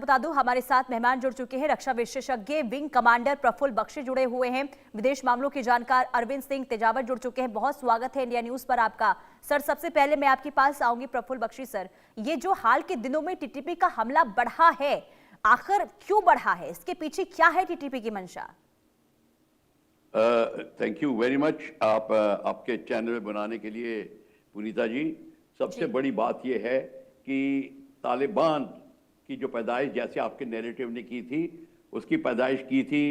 बता दूं, हमारे साथ मेहमान जुड़ चुके हैं। रक्षा विशेषज्ञ विंग कमांडर प्रफुल्ल बख्शी जुड़े हुए हैं। विदेश मामलों के जानकार अरविंद सिंह तेजावत जुड़ चुके हैं। बहुत स्वागत है इंडिया न्यूज पर आपका। सर, सबसे पहले मैं आपके पास आऊंगी। प्रफुल्ल बख्शी सर, ये जो हाल के दिनों में टीटीपी का हमला बढ़ा है, आखिर क्यों बढ़ा है? इसके पीछे क्या है टीटीपी की मंशा? थैंक यू वेरी मच आपके चैनल बनाने के लिए पुनीता जी। सबसे बड़ी बात यह है कि तालिबान की जो पैदाइश, जैसे आपके नैरेटिव ने की थी, उसकी पैदाइश की थी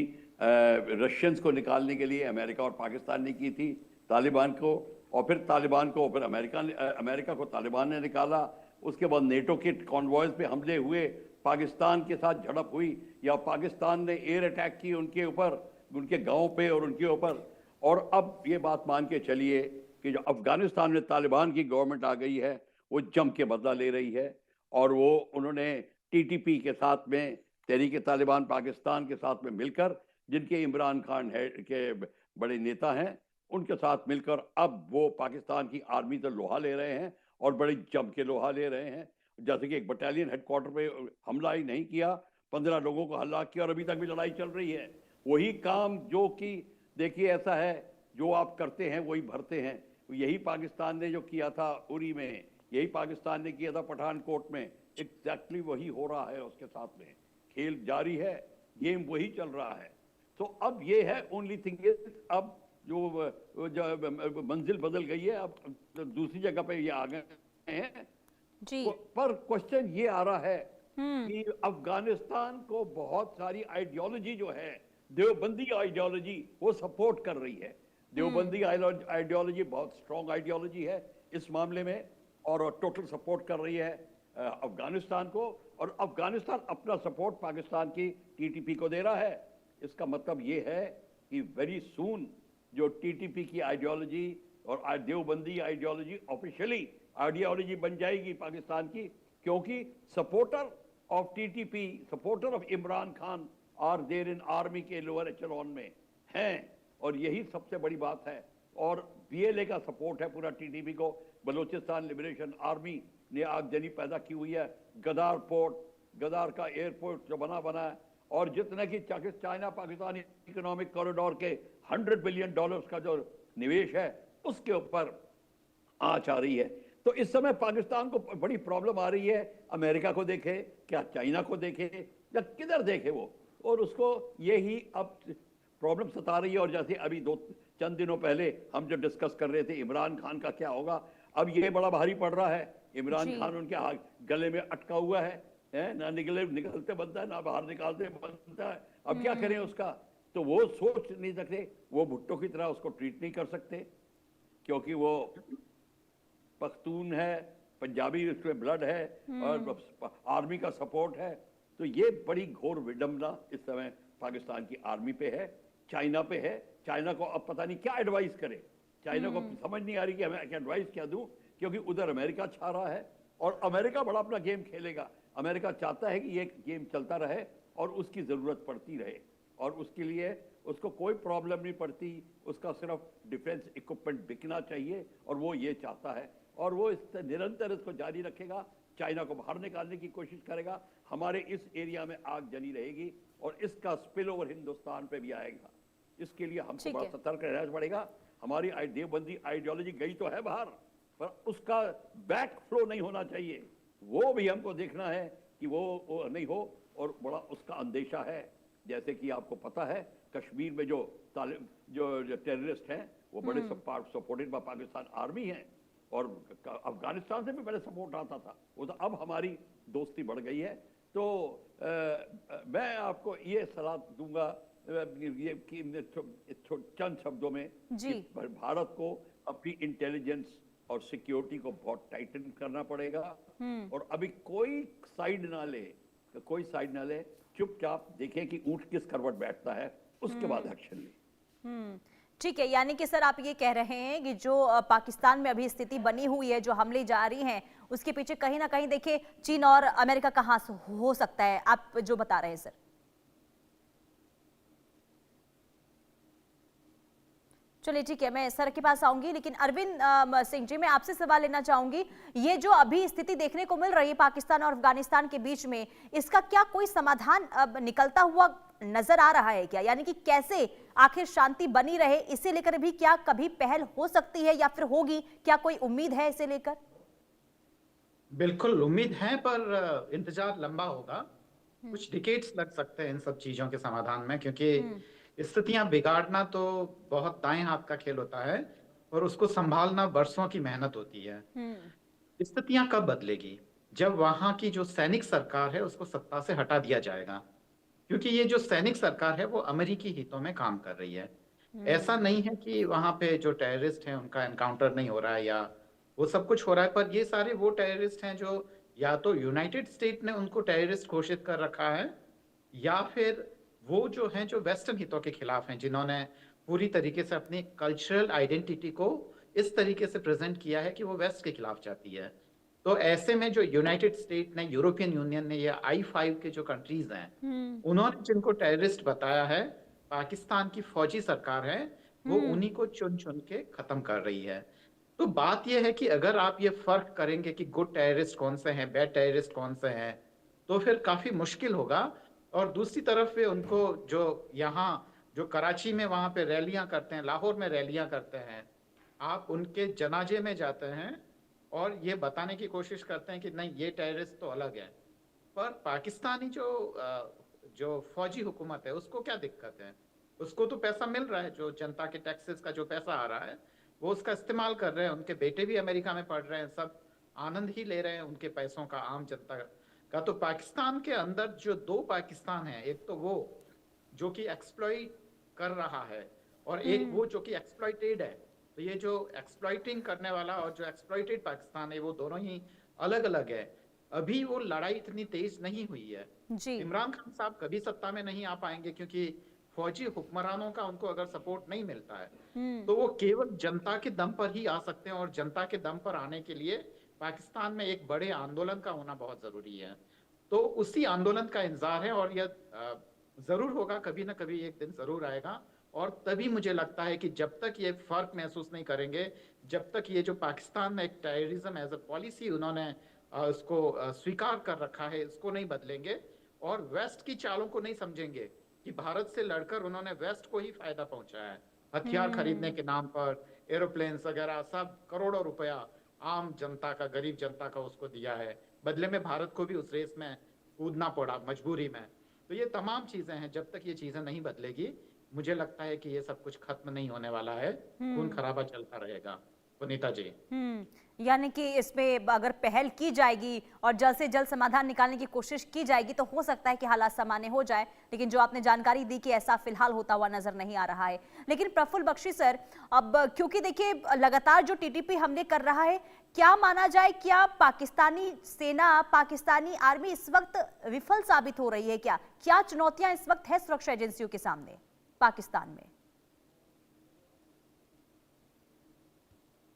रशियंस को निकालने के लिए अमेरिका और पाकिस्तान ने की थी तालिबान को, और फिर तालिबान को फिर अमेरिका को तालिबान ने निकाला। उसके बाद नेटो के कॉन्वॉयज पे हमले हुए, पाकिस्तान के साथ झड़प हुई, या पाकिस्तान ने एयर अटैक की उनके ऊपर, उनके गाँव पे और उनके ऊपर। और अब ये बात मान के चलिए कि जो अफगानिस्तान में तालिबान की गवर्नमेंट आ गई है, वो जम के बदला ले रही है। और वो उन्होंने टीटीपी के साथ में, तहरीक तालिबान पाकिस्तान के साथ में मिलकर, जिनके इमरान खान है के बड़े नेता हैं, उनके साथ मिलकर अब वो पाकिस्तान की आर्मी से लोहा ले रहे हैं, और बड़े जम के लोहा ले रहे हैं। जैसे कि एक बटालियन हेडक्वार्टर पे हमला ही नहीं किया, 15 लोगों को हल्ला किया, और अभी तक भी लड़ाई चल रही है। वही काम जो कि देखिए, ऐसा है जो आप करते हैं वही भरते हैं। यही पाकिस्तान ने जो किया था उरी में, यही पाकिस्तान ने किया था पठानकोट में, एग्जैक्टली वही हो रहा है उसके साथ में। खेल जारी है, गेम वही चल रहा है। तो अब ये है, ओनली थिंग इज, अब जो मंजिल बदल गई है, अब दूसरी जगह पे ये आ गए हैं जी। पर क्वेश्चन ये आ रहा है कि अफगानिस्तान को बहुत सारी आइडियोलॉजी जो है, देवबंदी आइडियोलॉजी, वो सपोर्ट कर रही है। देवबंदी आइडियोलॉजी बहुत स्ट्रॉन्ग आइडियोलॉजी है इस मामले में, और टोटल सपोर्ट कर रही है अफगानिस्तान को, और अफगानिस्तान अपना सपोर्ट पाकिस्तान की टीटीपी को दे रहा है। इसका मतलब ये है कि वेरी सून जो टीटीपी की आइडियोलॉजी और देवबंदी आइडियोलॉजी ऑफिशियली आइडियोलॉजी बन जाएगी पाकिस्तान की, क्योंकि supporter of TTP, supporter of Imran Khan are there in army के लोअर एचेलॉन में हैं, और यही सबसे बड़ी बात है। और बीएलए का सपोर्ट है पूरा टीटीपी को। बलूचिस्तान लिबरेशन आर्मी ने आगजनी पैदा की हुई है। गदार पोर्ट, गदार का एयरपोर्ट जो बना है, और जितने की चाइना पाकिस्तान इकोनॉमिक कॉरिडोर के $100 बिलियन का जो निवेश है, उसके ऊपर आंच आ रही है। तो इस समय पाकिस्तान को बड़ी प्रॉब्लम आ रही है। अमेरिका को देखे, क्या चाइना को देखे, या किधर देखे वो, और उसको यही अब प्रॉब्लम सता रही है। और जैसे अभी चंद दिनों पहले हम जो डिस्कस कर रहे थे इमरान खान का क्या होगा, अब ये बड़ा भारी पड़ रहा है। इमरान खान उनके गले में अटका हुआ है, ना निकलते बनता है, ना बाहर निकालते बनता है। अब क्या करें उसका? तो वो सोच नहीं सकते, वो भुट्टो की तरह उसको ट्रीट नहीं कर सकते, क्योंकि वो पख्तून है, पंजाबी उसमें ब्लड है, और आर्मी का सपोर्ट है। तो ये बड़ी घोर विडंबना इस समय पाकिस्तान की आर्मी पे है, चाइना पे है। चाइना को अब पता नहीं क्या एडवाइस करे, चाइना को समझ नहीं आ रही कि हमें एडवाइस क्या दूं, क्योंकि उधर अमेरिका छा रहा है, और अमेरिका बड़ा अपना गेम खेलेगा। अमेरिका चाहता है कि ये गेम चलता रहे और उसकी जरूरत पड़ती रहे, और उसके लिए उसको कोई प्रॉब्लम नहीं पड़ती, उसका सिर्फ डिफेंस इक्विपमेंट बिकना चाहिए, और वो ये चाहता है, और वो निरंतर इसको जारी रखेगा। चाइना को बाहर निकालने की कोशिश करेगा। हमारे इस एरिया में आग जली रहेगी, और इसका स्पिल ओवर हिंदुस्तान पे भी आएगा। इसके लिए हमको बड़ा सतर्क रहना पड़ेगा। हमारी देवबंदी आइडियोलॉजी गई तो है बाहर, पर उसका बैक फ्लो नहीं होना चाहिए। वो भी हमको देखना है कि वो नहीं हो, और बड़ा उसका अंदेशा है। जैसे कि आपको पता है, कश्मीर में जो टेररिस्ट हैं, वो बड़े सपोर्टेड बाय पाकिस्तान आर्मी हैं, और अफगानिस्तान से भी बड़े सपोर्ट आता था। वो तो अब हमारी दोस्ती बढ़ गई है। तो मैं आपको ये सलाह दूंगा, ये कि चंद शब्दों में, कि भारत को अपनी इंटेलिजेंस और सिक्योरिटी को बहुत टाइटन करना पड़ेगा, और अभी कोई साइड ना ले, चुपचाप देखे कि ऊंट किस करवट बैठता है, उसके बाद एक्शन ले। ठीक है, यानी कि सर आप ये कह रहे हैं कि जो पाकिस्तान में अभी स्थिति बनी हुई है, जो हमले जारी हैं, उसके पीछे कहीं ना कहीं देखिए चीन और अमेरिका का हाथ हो सकता है, आप जो बता रहे हैं सर। चलिए ठीक है, मैं सर के पास आऊंगी, लेकिन अरविंद सिंह जी, मैं आपसे सवाल लेना चाहूंगी। ये जो अभी स्थिति देखने को मिल रही है पाकिस्तान और अफगानिस्तान के बीच में, इसका क्या कोई समाधान अब निकलता हुआ नजर आ रहा है क्या? यानी कि कैसे आखिर शांति बनी रहे, इसे लेकर भी क्या कभी पहल हो सकती है या फिर होगी? क्या कोई उम्मीद है इसे लेकर? बिल्कुल उम्मीद है, पर इंतजार लंबा होगा। कुछ डिकेड्स लग सकते हैं इन सब चीजों के समाधान में, क्योंकि स्थितियां बिगाड़ना तो बहुत दाएं हाथ का खेल होता है और उसको संभालना वर्षों की मेहनत होती है। स्थितियां कब बदलेगी? जब वहां की जो सैनिक सरकार है उसको सत्ता से हटा दिया जाएगा, क्योंकि ये जो सैनिक सरकार है वो अमेरिकी हितों में काम कर रही है। ऐसा नहीं है कि वहां पे जो टेररिस्ट हैं उनका एनकाउंटर नहीं हो रहा है या वो सब कुछ हो रहा है, पर ये सारे वो टेररिस्ट हैं जो या तो यूनाइटेड स्टेट ने उनको टेररिस्ट घोषित कर रखा है, या फिर वो जो हैं जो वेस्टर्न हितों के खिलाफ हैं, जिन्होंने पूरी तरीके से अपनी कल्चरल आइडेंटिटी को इस तरीके से प्रेजेंट किया है कि वो वेस्ट के खिलाफ जाती है। तो ऐसे में जो यूनाइटेड स्टेट ने, यूरोपियन यूनियन ने, या I5 के जो कंट्रीज हैं, उन्होंने जिनको टेररिस्ट बताया है, पाकिस्तान की फौजी सरकार है वो उन्हीं को चुन चुन के खत्म कर रही है। तो बात यह है कि अगर आप ये फर्क करेंगे कि गुड टेररिस्ट कौन से हैं, बैड टेररिस्ट कौन से हैं, तो फिर काफी मुश्किल होगा। और दूसरी तरफ पे उनको जो यहाँ जो कराची में वहां पे रैलियां करते हैं, लाहौर में रैलियां करते हैं, आप उनके जनाजे में जाते हैं और ये बताने की कोशिश करते हैं कि नहीं ये टेररिस्ट तो अलग है, पर पाकिस्तानी जो फौजी हुकूमत है उसको क्या दिक्कत है? उसको तो पैसा मिल रहा है, जो जनता के टैक्सेस का जो पैसा आ रहा है वो उसका इस्तेमाल कर रहे हैं। उनके बेटे भी अमेरिका में पढ़ रहे हैं, सब आनंद ही ले रहे हैं उनके पैसों का, आम जनता का। तो पाकिस्तान के अंदर जो दो पाकिस्तान है, एक तो वो जो कि एक्सप्लॉइट कर रहा है और एक वो जो कि एक्सप्लॉइटेड है। तो ये जो एक्सप्लॉइटिंग करने वाला और जो एक्सप्लॉइटेड पाकिस्तान है वो दोनों ही अलग अलग है। अभी वो लड़ाई इतनी तेज नहीं हुई है। इमरान खान साहब कभी सत्ता में नहीं आ पाएंगे, क्योंकि फौजी हुक्मरानों का उनको अगर सपोर्ट नहीं मिलता है तो वो केवल जनता के दम पर ही आ सकते हैं, और जनता के दम पर आने के लिए पाकिस्तान में एक बड़े आंदोलन का होना बहुत जरूरी है। तो उसी आंदोलन का इंतजार है और यह जरूर होगा, कभी ना कभी एक दिन जरूर आएगा। और तभी मुझे लगता है कि जब तक ये फर्क महसूस नहीं करेंगे, जब तक ये जो पाकिस्तान में एक टेररिज्म एज अ पॉलिसी उन्होंने उसको स्वीकार कर रखा है, इसको नहीं बदलेंगे और वेस्ट की चालों को नहीं समझेंगे कि भारत से लड़कर उन्होंने वेस्ट को ही फायदा पहुंचाया है, हथियार खरीदने के नाम पर, एरोप्लेन वगैरह, सब करोड़ों रुपया आम जनता का, गरीब जनता का उसको दिया है। बदले में भारत को भी उस रेस में कूदना पड़ा मजबूरी में। तो ये तमाम चीजें हैं, जब तक ये चीजें नहीं बदलेगी मुझे लगता है कि ये सब कुछ खत्म नहीं होने वाला है, खून खराबा चलता रहेगा। पुनीता जी, यानी कि इसमें अगर पहल की जाएगी और जल्द से जल्द समाधान निकालने की कोशिश की जाएगी तो हो सकता है कि हालात सामान्य हो जाए, लेकिन जो आपने जानकारी दी कि ऐसा फिलहाल होता हुआ नजर नहीं आ रहा है। लेकिन प्रफुल्ल बख्शी सर, अब क्योंकि देखिए लगातार जो टीटीपी हमले कर रहा है, क्या माना जाए, क्या पाकिस्तानी सेना, पाकिस्तानी आर्मी इस वक्त विफल साबित हो रही है? क्या चुनौतियां इस वक्त है सुरक्षा एजेंसियों के सामने पाकिस्तान में?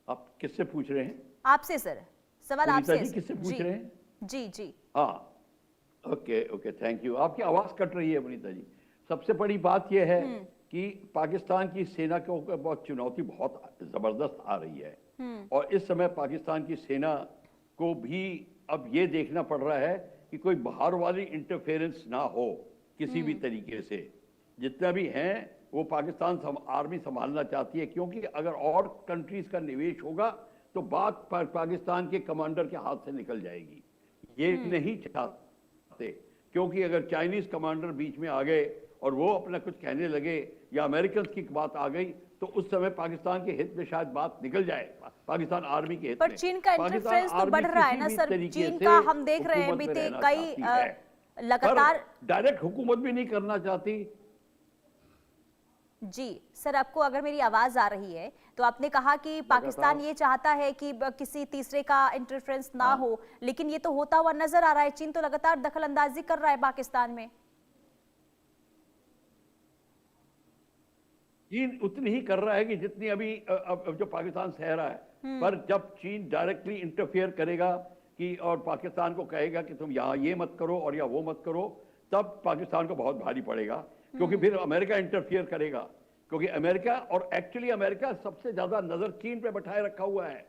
आप किससे पूछ रहे हैं? आपसे सर, सवाल आपसे। जी किससे पूछ रहे हैं? जी। हाँ, ओके, थैंक यू। आपकी आवाज कट रही है वनीता जी। सबसे बड़ी बात यह है कि पाकिस्तान की सेना को बहुत चुनौती बहुत जबरदस्त आ रही है, और इस समय पाकिस्तान की सेना को भी अब ये देखना पड़ रहा है कि कोई बाहर वाली इंटरफेरेंस ना हो किसी भी तरीके से। जितना भी हैं वो पाकिस्तान आर्मी संभालना चाहती है, क्योंकि अगर और कंट्रीज का निवेश होगा तो बात पाकिस्तान के कमांडर के हाथ से निकल जाएगी। ये नहीं चाहते, क्योंकि अगर चाइनीज कमांडर बीच में आ गए और वो अपना कुछ कहने लगे या अमेरिकन की बात आ गई तो उस समय पाकिस्तान के हित में शायद बात निकल जाए, पाकिस्तान आर्मी के हित में। पर चीन का इंटरफेरेंस तो बढ़ रहा है ना सर, चीन का हम देख रहे हैं बीते कई लगातार डायरेक्ट हुकूमत भी नहीं करना चाहती। जी सर, आपको अगर मेरी आवाज आ रही है तो आपने कहा कि पाकिस्तान ये चाहता है कि किसी तीसरे का इंटरफेरेंस ना हो, लेकिन ये तो होता हुआ नजर आ रहा है। चीन तो लगातार दखल अंदाजी कर रहा है पाकिस्तान में। चीन उतनी ही कर रहा है कि जितनी अभी जो पाकिस्तान सह रहा है, पर जब चीन डायरेक्टली इंटरफेयर करेगा कि और पाकिस्तान को कहेगा कि तुम यहाँ ये मत करो और या वो मत करो, तब पाकिस्तान को बहुत भारी पड़ेगा, क्योंकि फिर अमेरिका इंटरफियर करेगा। क्योंकि अमेरिका, और एक्चुअली अमेरिका सबसे ज्यादा नजर चीन पे बैठाए रखा हुआ है।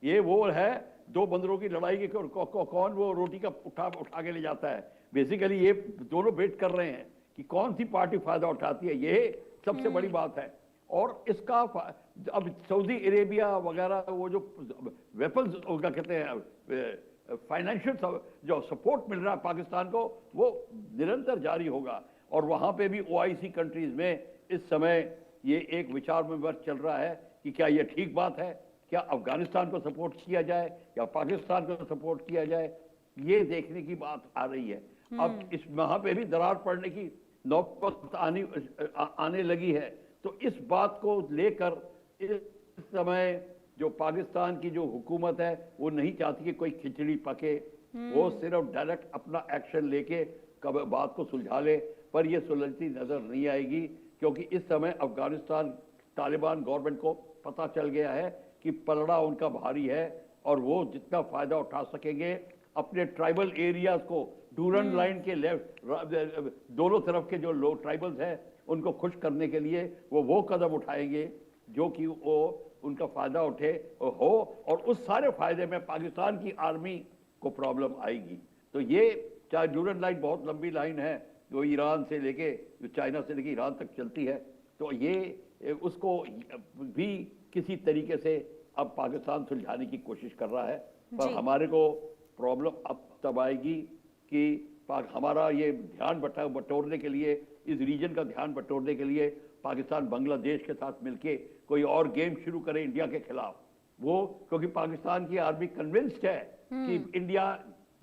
ये वो है दो बंदरों की लड़ाई की कौन वो रोटी का उठा के ले जाता है। बेसिकली ये दोनों वेट कर रहे हैं कि कौन सी पार्टी फायदा उठाती है, ये सबसे बड़ी बात है। और इसका अब सऊदी अरेबिया वगैरह वो जो वेपन्स उनका कहते हैं फाइनेंशियल जो सपोर्ट मिल रहा है पाकिस्तान को, वो निरंतर जारी होगा। और वहां पे भी ओआईसी कंट्रीज में इस समय ये एक विचार विमर्श चल रहा है कि क्या ये ठीक बात है, क्या अफगानिस्तान को सपोर्ट किया जाए या पाकिस्तान को सपोर्ट किया जाए, ये देखने की बात आ रही है। अब इस वहां पे भी दरार पड़ने की नौबत आने लगी है। तो इस बात को लेकर इस समय जो पाकिस्तान की जो हुकूमत है वो नहीं चाहती कि कोई खिचड़ी पके, वो सिर्फ डायरेक्ट अपना एक्शन लेके कब बात को सुलझा ले, पर ये सुलझती नजर नहीं आएगी। क्योंकि इस समय अफगानिस्तान तालिबान गवर्नमेंट को पता चल गया है कि पलड़ा उनका भारी है और वो जितना फायदा उठा सकेंगे अपने ट्राइबल एरियाज को, डूरन लाइन के लेफ्ट दोनों तरफ के जो लोग ट्राइबल्स हैं उनको खुश करने के लिए वो कदम उठाएंगे जो कि वो उनका फायदा उठे हो, और उस सारे फायदे में पाकिस्तान की आर्मी को प्रॉब्लम आएगी। तो ये चाहे डूरन लाइन बहुत लंबी लाइन है जो ईरान से लेके चाइना से लेके ईरान तक चलती है, तो ये उसको भी किसी तरीके से अब पाकिस्तान सुलझाने की कोशिश कर रहा है। पर हमारे को प्रॉब्लम अब तब आएगी कि हमारा ये ध्यान बटोरने के लिए, इस रीजन का ध्यान बटोरने के लिए पाकिस्तान बांग्लादेश के साथ मिलके कोई और गेम शुरू करे इंडिया के खिलाफ। वो क्योंकि पाकिस्तान की आर्मी कन्विंस्ड है कि इंडिया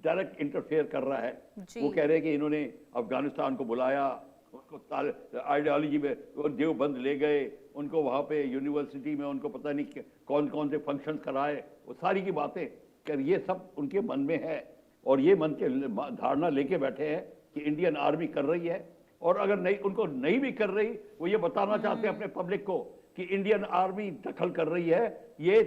डायरेक्ट इंटरफेयर कर रहा है। वो कह रहे हैं कि इन्होंने अफगानिस्तान को बुलाया, उनको आइडियोलॉजी में देवबंद ले गए, उनको वहां पे यूनिवर्सिटी में उनको पता नहीं कौन कौन से फंक्शन कराए, वो सारी की बातें कर, ये सब उनके मन में है। और ये मन के धारणा लेके बैठे हैं कि इंडियन आर्मी कर रही है, और अगर नहीं उनको नहीं भी कर रही, वो ये बताना चाहते हैं अपने पब्लिक को कि इंडियन आर्मी दखल कर रही है, ये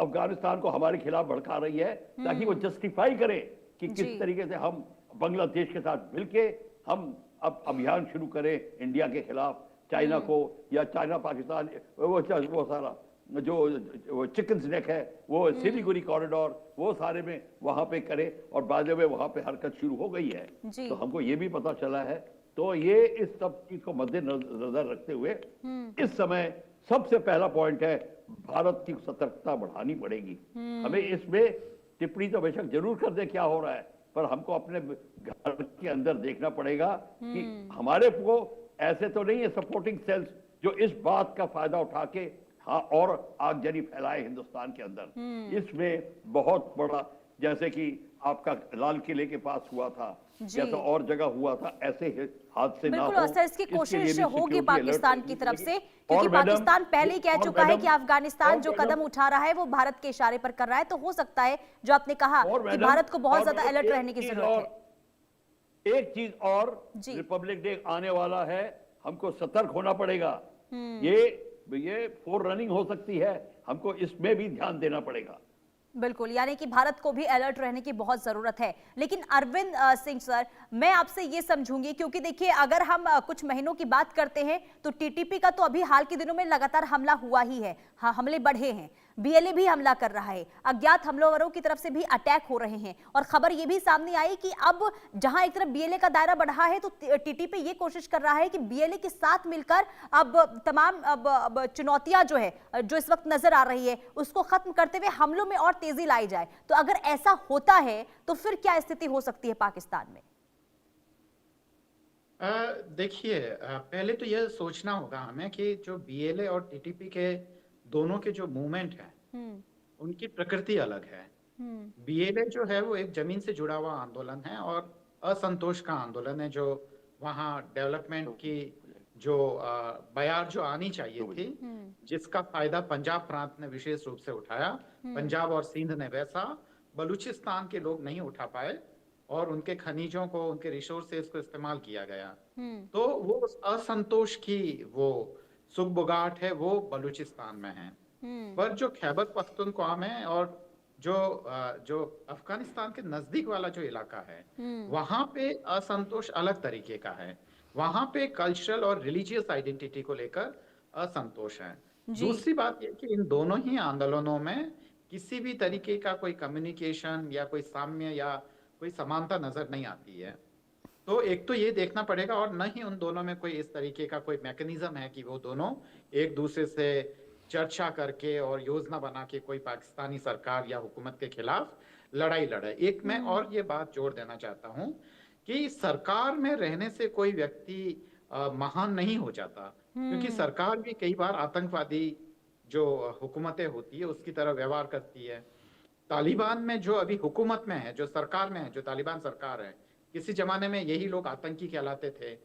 अफगानिस्तान को हमारे खिलाफ भड़का रही है, ताकि वो जस्टिफाई करे कि किस तरीके से हम बांग्लादेश के साथ मिलके हम अब अभियान शुरू करें इंडिया के खिलाफ, चाइना को या चाइना पाकिस्तान वो सारा जो चिकन स्नैक है वो सिलीगुड़ी कॉरिडोर वो सारे में वहां पे करे, और बाद में वहां पे हरकत शुरू हो गई है। तो हमको ये भी पता चला है। तो ये इस सब चीज को मद्देनजर रखते हुए इस समय सबसे पहला पॉइंट है भारत की सतर्कता बढ़ानी पड़ेगी। हमें इसमें टिप्पणी तो बेशक जरूर कर दे क्या हो रहा है, पर हमको अपने घर के अंदर देखना पड़ेगा कि हमारे को ऐसे तो नहीं है सपोर्टिंग सेल्स जो इस बात का फायदा उठा के हाँ और आगजनी फैलाए हिंदुस्तान के अंदर। इसमें बहुत बड़ा, जैसे कि आपका लाल किले के पास हुआ था, जैसा और जगह हुआ था, ऐसे हादसे ना हो। बिल्कुल, सर इसकी कोशिश होगी पाकिस्तान की तरफ से, क्योंकि पाकिस्तान पहले ही कह चुका है कि अफगानिस्तान जो कदम उठा रहा है वो भारत के इशारे पर कर रहा है। तो हो सकता है जो आपने कहा कि भारत को बहुत ज्यादा अलर्ट रहने की जरूरत है। एक चीज और, रिपब्लिक डे आने वाला है, हमको सतर्क होना पड़ेगा। ये फोर रनिंग हो सकती है, हमको इसमें भी ध्यान देना पड़ेगा। बिल्कुल, यानी कि भारत को भी अलर्ट रहने की बहुत जरूरत है। लेकिन अरविंद सिंह सर, मैं आपसे ये समझूंगी, क्योंकि देखिए अगर हम कुछ महीनों की बात करते हैं तो टीटीपी का तो अभी हाल के दिनों में लगातार हमला हुआ ही है। हाँ, हमले बढ़े हैं, बीएलए भी हमला कर रहा है, अज्ञात हमलावरों की तरफ से भी अटैक हो रहे हैं, और खबर ये भी सामने आई कि अब जहां एक तरफ बीएलए का दायरा बढ़ा है तो टीटीपी ये कोशिश कर रहा है कि बीएलए के साथ मिलकर अब तमाम अब चुनौतियां जो है, जो इस वक्त नजर आ रही है, उसको खत्म करते हुए हमलों में और तेजी लाई जाए। तो अगर ऐसा होता है तो फिर क्या स्थिति हो सकती है पाकिस्तान में? देखिए, पहले तो यह सोचना होगा हमें कि जो बीएलए और टीटीपी के दोनों के जो मूवमेंट है उनकी प्रकृति अलग है। बीएलए जो है वो एक जमीन से जुड़ा हुआ आंदोलन है और असंतोष का आंदोलन है, जो वहाँ डेवलपमेंट की जो बयार जो आनी चाहिए थी, जिसका फायदा पंजाब प्रांत ने विशेष रूप से उठाया, पंजाब और सिंध ने वैसा बलूचिस्तान के लोग नहीं उठा पाए, और उनके खनिजों को, उनके रिसोर्सेज को इस्तेमाल किया गया। तो वो असंतोष की वो सुगबुगाहट है वो बलूचिस्तान में है। पर जो खैबर पख्तूनख्वा में और जो अफगानिस्तान के नजदीक वाला जो इलाका है, वहां पे असंतोष अलग तरीके का है। वहां पे कल्चरल और रिलीजियस आइडेंटिटी को लेकर असंतोष है। जी। दूसरी बात ये कि इन दोनों ही आंदोलनों में किसी भी तरीके का कोई कम्युनिकेशन या कोई साम्य या कोई समानता नजर नहीं आती है। तो एक तो ये देखना पड़ेगा, और न ही उन दोनों में कोई इस तरीके का कोई मैकेनिज्म है कि वो दोनों एक दूसरे से चर्चा करके और योजना बना के कोई पाकिस्तानी सरकार या हुकूमत के खिलाफ लड़ाई लड़े। एक मैं और ये बात जोड़ देना चाहता हूँ कि सरकार में रहने से कोई व्यक्ति महान नहीं हो जाता, क्योंकि सरकार भी कई बार आतंकवादी जो हुकूमतें होती है उसकी तरह व्यवहार करती है। तालिबान में जो अभी हुकूमत में है, जो सरकार में है, जो तालिबान सरकार है, किसी जमाने में यही लोग आतंकी कहलाते थे।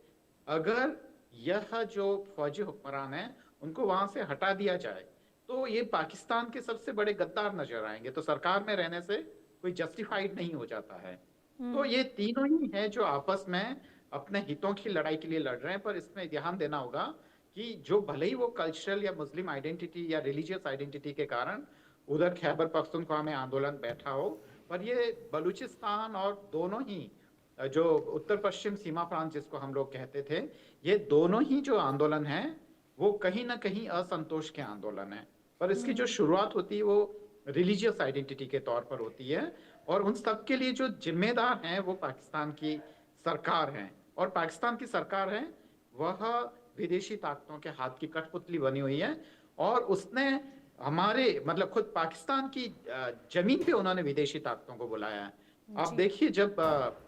अगर यह जो फौजी हुक्मरान है उनको वहां से हटा दिया जाए तो ये पाकिस्तान के सबसे बड़े गद्दार नजर आएंगे। तो सरकार में रहने से कोई जस्टिफाइड नहीं हो जाता है। तो ये तीनों ही हैं जो आपस में अपने हितों की लड़ाई के लिए लड़ रहे हैं। पर इसमें ध्यान देना होगा कि जो भले ही वो कल्चरल या मुस्लिम आइडेंटिटी या रिलीजियस आइडेंटिटी के कारण उधर खैबर पख्तूनख्वा में आंदोलन बैठा हो, पर ये बलूचिस्तान और दोनों ही जो उत्तर पश्चिम सीमा प्रांत जिसको हम लोग कहते थे, ये दोनों ही जो आंदोलन हैं वो कहीं ना कहीं असंतोष के आंदोलन है। पर इसकी जो शुरुआत होती है वो रिलीजियस आइडेंटिटी के तौर पर होती है, और उन सब के लिए जो जिम्मेदार हैं वो पाकिस्तान की सरकार है। और पाकिस्तान की सरकार है वह विदेशी ताकतों के हाथ की कठपुतली बनी हुई है, और उसने हमारे मतलब खुद पाकिस्तान की जमीन पे उन्होंने विदेशी ताकतों को बुलाया है। आप देखिए, जब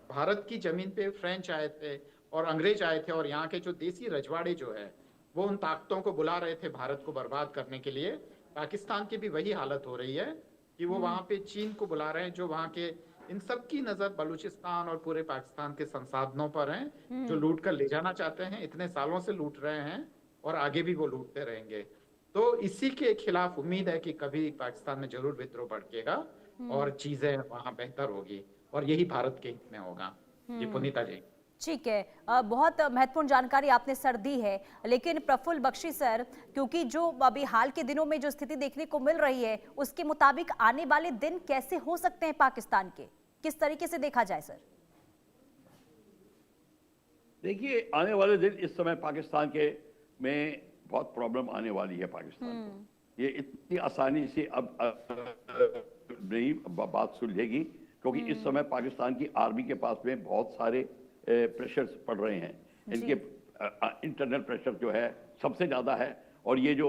भारत की जमीन पे फ्रेंच आए थे और अंग्रेज आए थे, और यहाँ के जो देसी रजवाड़े जो है वो उन ताकतों को बुला रहे थे भारत को बर्बाद करने के लिए। पाकिस्तान की भी वही हालत हो रही है कि वो वहां पे चीन को बुला रहे हैं, जो वहां के इन सब की नजर बलूचिस्तान और पूरे पाकिस्तान के संसाधनों पर हैं, जो लूट कर ले जाना चाहते हैं। इतने सालों से लूट रहे हैं और आगे भी वो लूटते रहेंगे। तो इसी के खिलाफ उम्मीद है कि कभी पाकिस्तान में जरूर विद्रोह भड़केगा और चीजें वहां बेहतर होगी, और यही भारत के हित में होगा। जी पुनीता जी। ठीक है, बहुत महत्वपूर्ण जानकारी आपने सर दी है। लेकिन प्रफुल्ल बख्शी सर, क्योंकि जो अभी हाल के दिनों में जो स्थिति देखने को मिल रही है उसके मुताबिक आने वाले दिन कैसे हो सकते हैं पाकिस्तान के, किस तरीके से देखा जाए सर? देखिए, आने वाले दिन इस समय पाकिस्तान के में बहुत प्रॉब्लम आने वाली है पाकिस्तान को। ये इतनी आसानी से अब नहीं बात सुलझेगी, क्योंकि इस समय पाकिस्तान की आर्मी के पास में बहुत सारे प्रेशर्स पड़ रहे हैं। इनके इंटरनल प्रेशर जो है सबसे ज्यादा है, और ये जो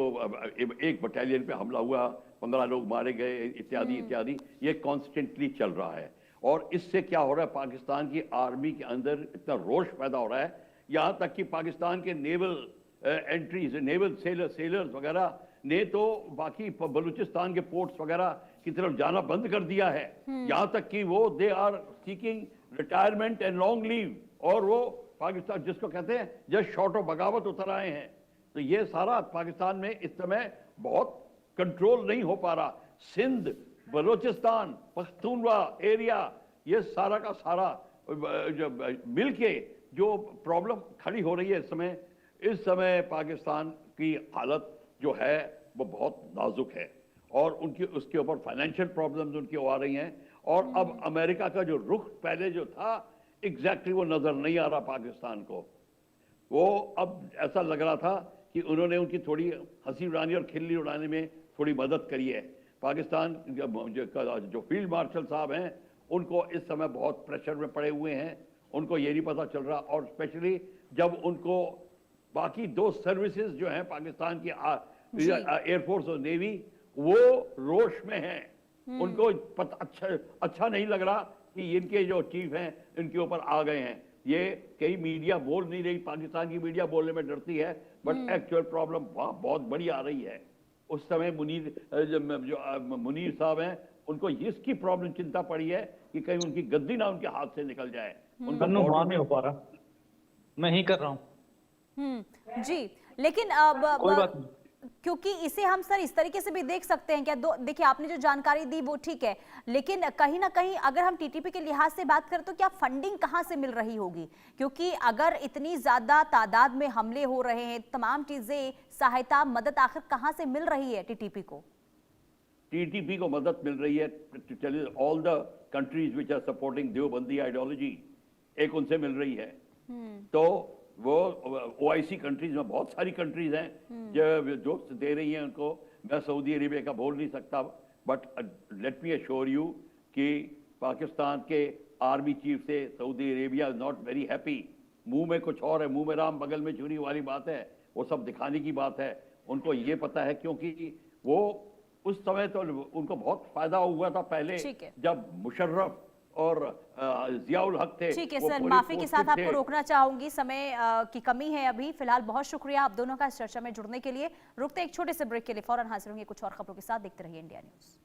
एक बटालियन पे हमला हुआ, 15 लोग मारे गए इत्यादि इत्यादि, ये कॉन्स्टेंटली चल रहा है। और इससे क्या हो रहा है, पाकिस्तान की आर्मी के अंदर इतना रोष पैदा हो रहा है, यहाँ तक कि पाकिस्तान के नेवल एंट्रीज, नेवल सेलर्स वगैरह ने तो बाकी बलूचिस्तान के पोर्ट्स वगैरह की तरफ जाना बंद कर दिया है। यहाँ तक कि वो they are seeking retirement and long leave, और वो पाकिस्तान जिसको कहते हैं जस्ट शॉर्ट ऑफ बगावत उतर आए हैं। तो ये सारा पाकिस्तान में इस समय बहुत कंट्रोल नहीं हो पा रहा। सिंध, बलूचिस्तान, पख्तूनवा एरिया, ये सारा का सारा मिलके जो प्रॉब्लम खड़ी हो रही है इस समय पाकिस्तान की हालत जो है वो बहुत नाजुक है, और उनकी उसके ऊपर फाइनेंशियल प्रॉब्लम्स उनकी आ रही हैं। और अब अमेरिका का जो रुख पहले जो था एग्जैक्टली वो नजर नहीं आ रहा पाकिस्तान को। वो अब ऐसा लग रहा था कि उन्होंने उनकी थोड़ी हंसी उड़ाने और खिल्ली उड़ाने में थोड़ी मदद करी है। पाकिस्तान जो फील्ड मार्शल साहब हैं उनको इस समय बहुत प्रेशर में पड़े हुए हैं, उनको ये नहीं पता चल रहा। और स्पेशली जब उनको बाकी दो सर्विसेज जो हैं पाकिस्तान की एयरफोर्स और नेवी, वो रोष में हैं। उनको अच्छा नहीं लग रहा कि इनके जो चीफ हैं इनके ऊपर आ गए हैं। ये कई मीडिया बोल नहीं रही, पाकिस्तान की मीडिया बोलने में डरती है, बट एक्चुअल प्रॉब्लम वहां बहुत बड़ी आ रही है। उस समय मुनीर साहब हैं, उनको इसकी प्रॉब्लम चिंता पड़ी है कि कहीं उनकी गद्दी ना उनके हाथ से निकल जाए। उनका नहीं हो पा रहा, मैं ही कर रहा हूँ। जी, लेकिन अब क्योंकि इसे हम सर इस तरीके से भी देख सकते हैं क्या, देखिए आपने जो जानकारी दी वो ठीक है, लेकिन कहीं ना कहीं अगर हम टीटीपी के लिहाज से बात करें तो क्या फंडिंग कहां से मिल रही होगी? क्योंकि अगर इतनी ज्यादा तादाद में हमले हो रहे हैं, तमाम चीजें, सहायता, मदद आखिर कहां से मिल रही है टीटीपी को? टीटीपी को मदद मिल रही है all the countries which are supporting Deobandi ideology, एक उनसे मिल रही है। तो वो ओआईसी कंट्रीज में बहुत सारी कंट्रीज हैं जो दे रही हैं उनको मैं सऊदी अरेबिया का बोल नहीं सकता, but let me assure you कि पाकिस्तान के आर्मी चीफ से Saudi Arabia is not very happy. मुंह में कुछ और है, मुंह में राम बगल में छुरी वाली बात है, वो सब दिखाने की बात है। उनको ये पता है क्योंकि वो उस समय तो उनको बहुत फायदा हुआ था पहले जब मुशर्रफ और जियाउल हक थे। ठीक है सर, माफी के साथ आपको रोकना चाहूंगी, समय की कमी है अभी। फिलहाल बहुत शुक्रिया आप दोनों का इस चर्चा में जुड़ने के लिए। रुकते एक छोटे से ब्रेक के लिए, फौरन हाजिर होंगे कुछ और खबरों के साथ। देखते रहिए इंडिया न्यूज।